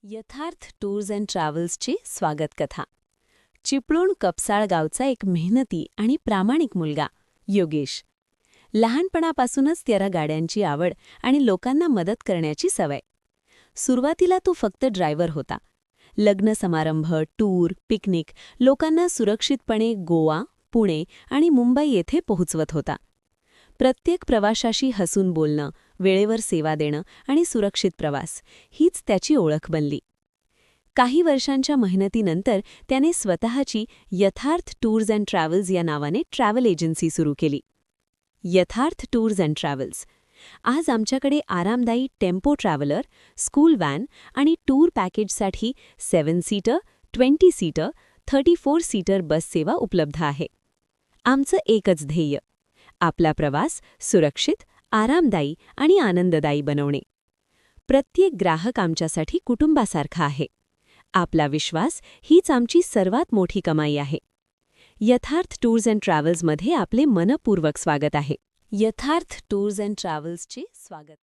यथार्थ tours and ट्रॅव्हल्सची स्वागत कथा. चिपळूण कपसाळ गावचा एक मेहनती आणि प्रामाणिक मुलगा योगेश. लहानपणापासूनच त्याला गाड्यांची आवड आणि लोकांना मदत करण्याची सवय. सुरुवातीला तो फक्त ड्रायव्हर होता. लग्न समारंभ, टूर, पिकनिक लोकांना सुरक्षितपणे गोवा, पुणे आणि मुंबई येथे पोहोचवत होता. प्रत्येक प्रवाशाशी हसून बोलणं, वेळेवर सेवा देणं आणि सुरक्षित प्रवास हीच त्याची ओळख बनली. काही वर्षांच्या मेहनतीनंतर त्याने स्वतःची यथार्थ टूर्स अँड ट्रॅव्हल्स या नावाने ट्रॅव्हल एजन्सी सुरू केली. यथार्थ टूर्स अँड ट्रॅव्हल्स आज आमच्याकडे आरामदायी टेम्पो ट्रॅव्हलर, स्कूल व्हॅन आणि टूर पॅकेजसाठी 7 सीटर, 20 सीटर, 34 सीटर बस सेवा उपलब्ध आहे. आमचं एकच ध्येय, आपला प्रवास सुरक्षित, आरामदायी आणि आनंददायी बनवणे. प्रत्येक ग्राहक आमच्यासाठी कुटुंबासारखा आहे. आपला विश्वास हीच आमची सर्वात मोठी कमाई आहे. यथार्थ टूर्स अँड ट्रॅव्हल्समध्ये आपले मनपूर्वक स्वागत आहे. यथार्थ टूर्स अँड ट्रॅव्हल्सचे स्वागत.